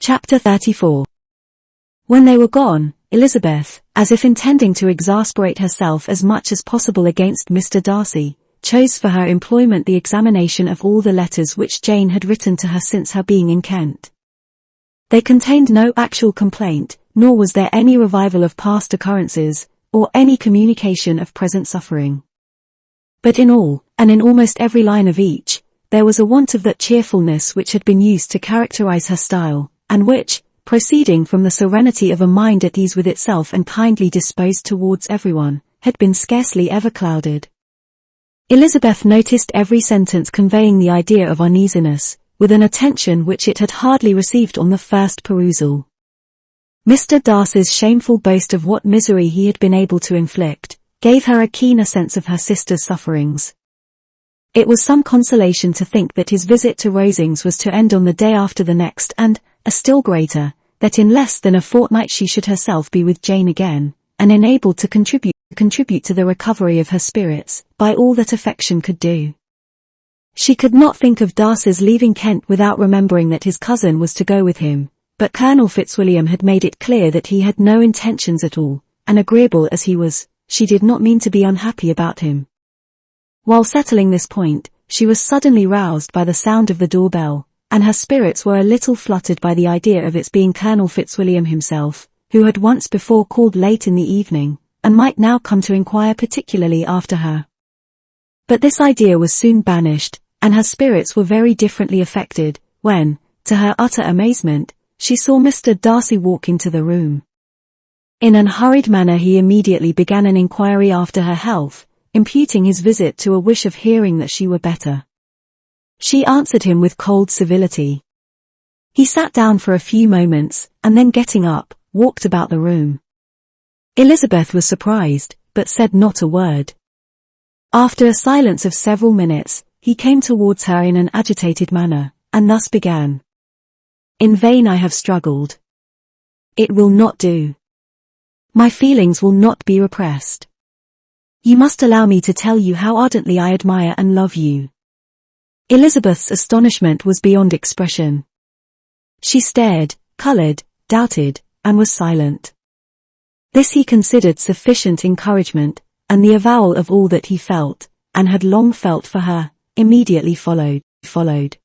Chapter 34. When they were gone, Elizabeth, as if intending to exasperate herself as much as possible against Mr. Darcy, chose for her employment the examination of all the letters which Jane had written to her since her being in Kent. They contained no actual complaint, nor was there any revival of past occurrences, or any communication of present suffering. But in all, and in almost every line of each, there was a want of that cheerfulness which had been used to characterize her style, and which, proceeding from the serenity of a mind at ease with itself and kindly disposed towards everyone, had been scarcely ever clouded. Elizabeth noticed every sentence conveying the idea of uneasiness, with an attention which it had hardly received on the first perusal. Mr. Darcy's shameful boast of what misery he had been able to inflict, gave her a keener sense of her sister's sufferings. It was some consolation to think that his visit to Rosings was to end on the day after the next, and, a still greater, that in less than a fortnight she should herself be with Jane again, and enabled to contribute to the recovery of her spirits, by all that affection could do. She could not think of Darcy's leaving Kent without remembering that his cousin was to go with him, but Colonel Fitzwilliam had made it clear that he had no intentions at all, and agreeable as he was, she did not mean to be unhappy about him. While settling this point, she was suddenly roused by the sound of the doorbell, and her spirits were a little fluttered by the idea of its being Colonel Fitzwilliam himself, who had once before called late in the evening, and might now come to inquire particularly after her. But this idea was soon banished, and her spirits were very differently affected, when, to her utter amazement, she saw Mr. Darcy walk into the room. In an hurried manner he immediately began an inquiry after her health, imputing his visit to a wish of hearing that she were better. She answered him with cold civility. He sat down for a few moments, and then getting up, walked about the room. Elizabeth was surprised, but said not a word. After a silence of several minutes, he came towards her in an agitated manner, and thus began. "In vain I have struggled. It will not do. My feelings will not be repressed. You must allow me to tell you how ardently I admire and love you." Elizabeth's astonishment was beyond expression. She stared, coloured, doubted, and was silent. This he considered sufficient encouragement, and the avowal of all that he felt, and had long felt for her, immediately followed.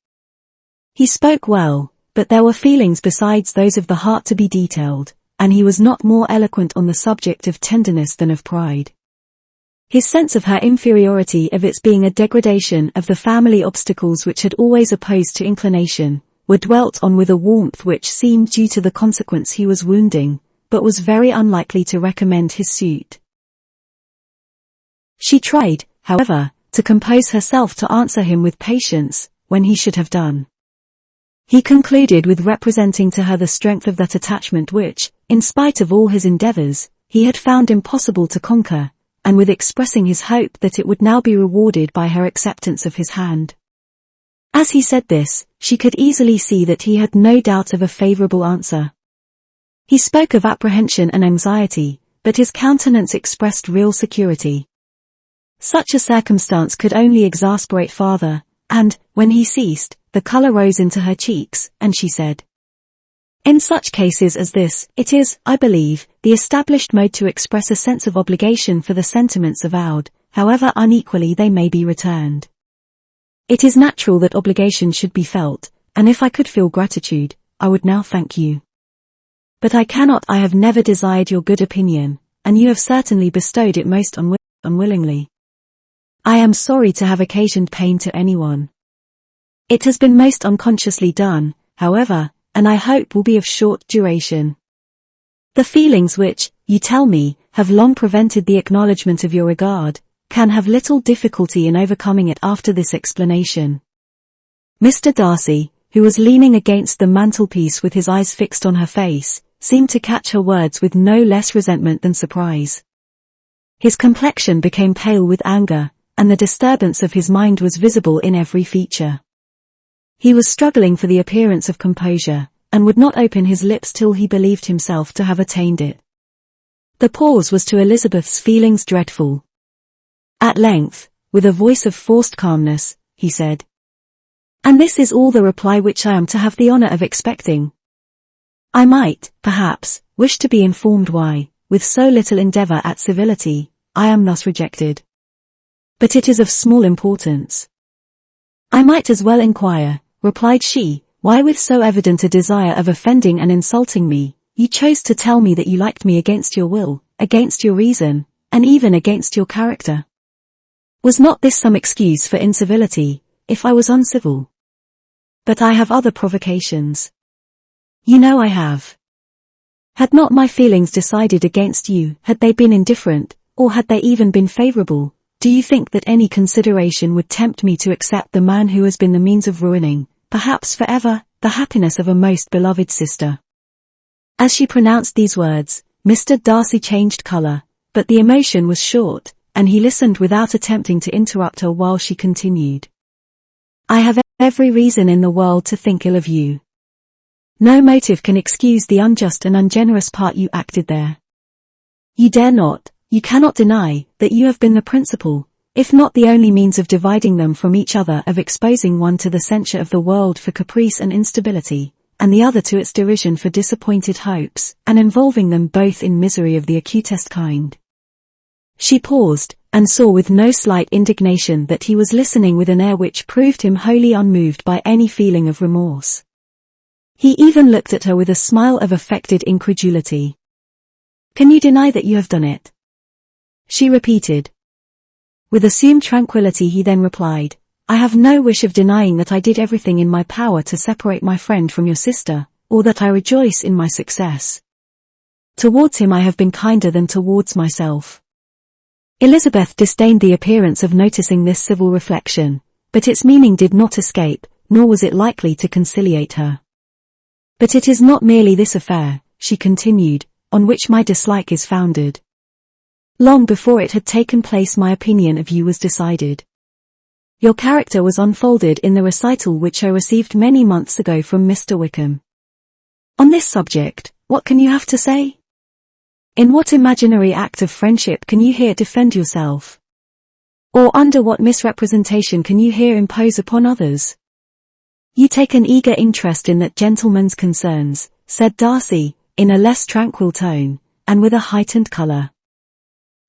He spoke well, but there were feelings besides those of the heart to be detailed, and he was not more eloquent on the subject of tenderness than of pride. His sense of her inferiority, of its being a degradation of the family obstacles which had always opposed to inclination, were dwelt on with a warmth which seemed due to the consequence he was wounding, but was very unlikely to recommend his suit. She tried, however, to compose herself to answer him with patience, when he should have done. He concluded with representing to her the strength of that attachment which, in spite of all his endeavours, he had found impossible to conquer, and with expressing his hope that it would now be rewarded by her acceptance of his hand. As he said this, she could easily see that he had no doubt of a favourable answer. He spoke of apprehension and anxiety, but his countenance expressed real security. Such a circumstance could only exasperate farther, and, when he ceased, the colour rose into her cheeks, and she said, "In such cases as this, it is, I believe, the established mode to express a sense of obligation for the sentiments avowed, however unequally they may be returned. It is natural that obligation should be felt, and if I could feel gratitude, I would now thank you. But I cannot. I have never desired your good opinion, and you have certainly bestowed it most unwillingly. I am sorry to have occasioned pain to anyone. It has been most unconsciously done, however, and I hope will be of short duration. The feelings which, you tell me, have long prevented the acknowledgement of your regard, can have little difficulty in overcoming it after this explanation." Mr. Darcy, who was leaning against the mantelpiece with his eyes fixed on her face, seemed to catch her words with no less resentment than surprise. His complexion became pale with anger, and the disturbance of his mind was visible in every feature. He was struggling for the appearance of composure, and would not open his lips till he believed himself to have attained it. The pause was to Elizabeth's feelings dreadful. At length, with a voice of forced calmness, he said, "And this is all the reply which I am to have the honour of expecting?" I might, perhaps, wish to be informed why, with so little endeavour at civility, I am thus rejected. But it is of small importance. I might as well inquire, replied she, why with so evident a desire of offending and insulting me, you chose to tell me that you liked me against your will, against your reason, and even against your character. Was not this some excuse for incivility, if I was uncivil? But I have other provocations. You know I have. Had not my feelings decided against you, had they been indifferent, or had they even been favourable, do you think that any consideration would tempt me to accept the man who has been the means of ruining, perhaps forever, the happiness of a most beloved sister? As she pronounced these words, Mr. Darcy changed colour, but the emotion was short, and he listened without attempting to interrupt her while she continued. I have every reason in the world to think ill of you. No motive can excuse the unjust and ungenerous part you acted there. You dare not, you cannot deny, that you have been the principal, if not the only means of dividing them from each other, of exposing one to the censure of the world for caprice and instability, and the other to its derision for disappointed hopes, and involving them both in misery of the acutest kind. She paused, and saw with no slight indignation that he was listening with an air which proved him wholly unmoved by any feeling of remorse. He even looked at her with a smile of affected incredulity. Can you deny that you have done it? She repeated. With assumed tranquillity he then replied, I have no wish of denying that I did everything in my power to separate my friend from your sister, or that I rejoice in my success. Towards him I have been kinder than towards myself. Elizabeth disdained the appearance of noticing this civil reflection, but its meaning did not escape, nor was it likely to conciliate her. But it is not merely this affair, she continued, on which my dislike is founded. Long before it had taken place my opinion of you was decided. Your character was unfolded in the recital which I received many months ago from Mr. Wickham. On this subject, what can you have to say? In what imaginary act of friendship can you here defend yourself? Or under what misrepresentation can you here impose upon others? You take an eager interest in that gentleman's concerns, said Darcy, in a less tranquil tone, and with a heightened colour.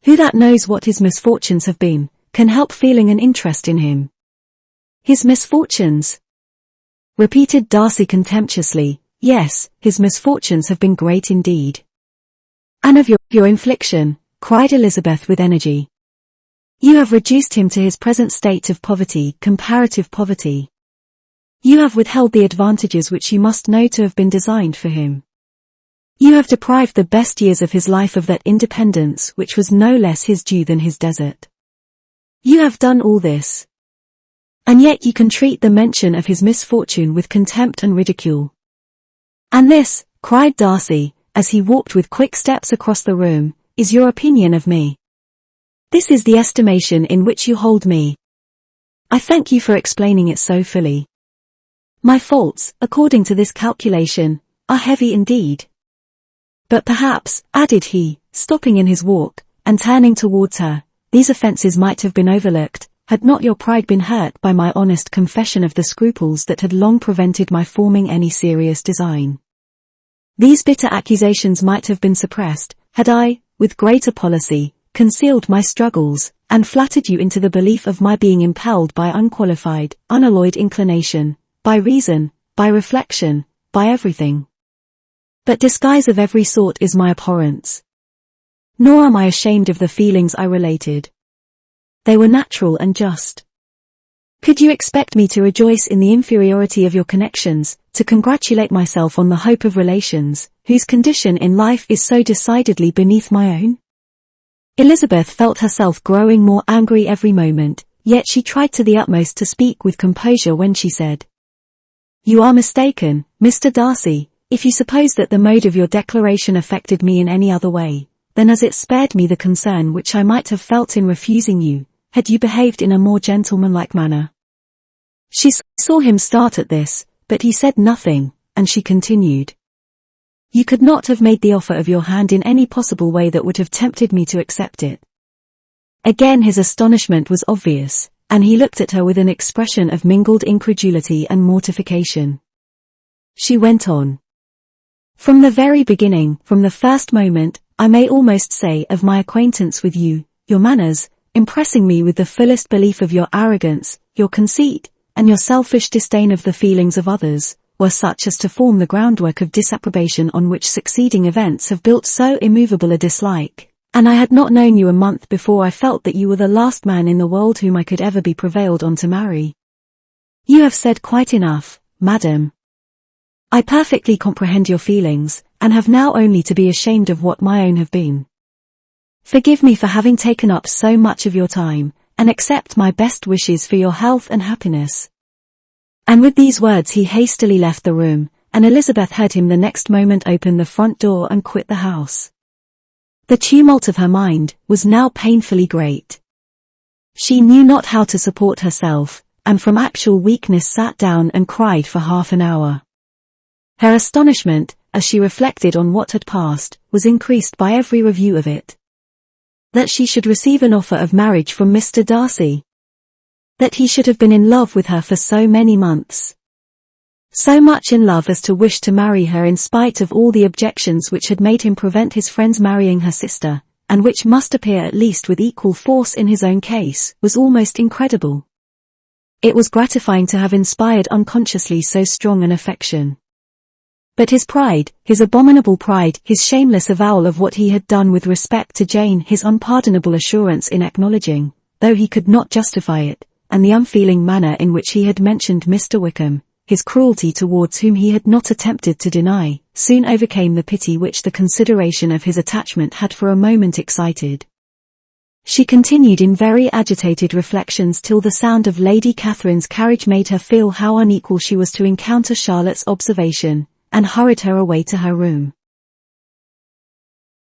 Who that knows what his misfortunes have been, can help feeling an interest in him? His misfortunes? Repeated Darcy contemptuously. Yes, his misfortunes have been great indeed. And of your infliction, cried Elizabeth with energy. You have reduced him to his present state of poverty, comparative poverty. You have withheld the advantages which you must know to have been designed for him. You have deprived the best years of his life of that independence which was no less his due than his desert. You have done all this. And yet you can treat the mention of his misfortune with contempt and ridicule. And this, cried Darcy, as he walked with quick steps across the room, is your opinion of me. This is the estimation in which you hold me. I thank you for explaining it so fully. My faults, according to this calculation, are heavy indeed. But perhaps, added he, stopping in his walk, and turning towards her, these offences might have been overlooked, had not your pride been hurt by my honest confession of the scruples that had long prevented my forming any serious design. These bitter accusations might have been suppressed, had I, with greater policy, concealed my struggles, and flattered you into the belief of my being impelled by unqualified, unalloyed inclination, by reason, by reflection, by everything. But disguise of every sort is my abhorrence. Nor am I ashamed of the feelings I related. They were natural and just. Could you expect me to rejoice in the inferiority of your connections, to congratulate myself on the hope of relations, whose condition in life is so decidedly beneath my own? Elizabeth felt herself growing more angry every moment, yet she tried to the utmost to speak with composure when she said, You are mistaken, Mr. Darcy, if you suppose that the mode of your declaration affected me in any other way, then as it spared me the concern which I might have felt in refusing you, had you behaved in a more gentlemanlike manner. She saw him start at this, but he said nothing, and she continued. You could not have made the offer of your hand in any possible way that would have tempted me to accept it. Again his astonishment was obvious, and he looked at her with an expression of mingled incredulity and mortification. She went on. From the very beginning, from the first moment, I may almost say, of my acquaintance with you, your manners, impressing me with the fullest belief of your arrogance, your conceit, and your selfish disdain of the feelings of others, were such as to form the groundwork of disapprobation on which succeeding events have built so immovable a dislike, and I had not known you a month before I felt that you were the last man in the world whom I could ever be prevailed on to marry. You have said quite enough, madam. I perfectly comprehend your feelings, and have now only to be ashamed of what my own have been. Forgive me for having taken up so much of your time, and accept my best wishes for your health and happiness. And with these words he hastily left the room, and Elizabeth heard him the next moment open the front door and quit the house. The tumult of her mind was now painfully great. She knew not how to support herself, and from actual weakness sat down and cried for half an hour. Her astonishment, as she reflected on what had passed, was increased by every review of it. That she should receive an offer of marriage from Mr. Darcy. That he should have been in love with her for so many months. So much in love as to wish to marry her in spite of all the objections which had made him prevent his friends marrying her sister, and which must appear at least with equal force in his own case, was almost incredible. It was gratifying to have inspired unconsciously so strong an affection. But his pride, his abominable pride, his shameless avowal of what he had done with respect to Jane, his unpardonable assurance in acknowledging, though he could not justify it, and the unfeeling manner in which he had mentioned Mr. Wickham, his cruelty towards whom he had not attempted to deny, soon overcame the pity which the consideration of his attachment had for a moment excited. She continued in very agitated reflections till the sound of Lady Catherine's carriage made her feel how unequal she was to encounter Charlotte's observation, and hurried her away to her room.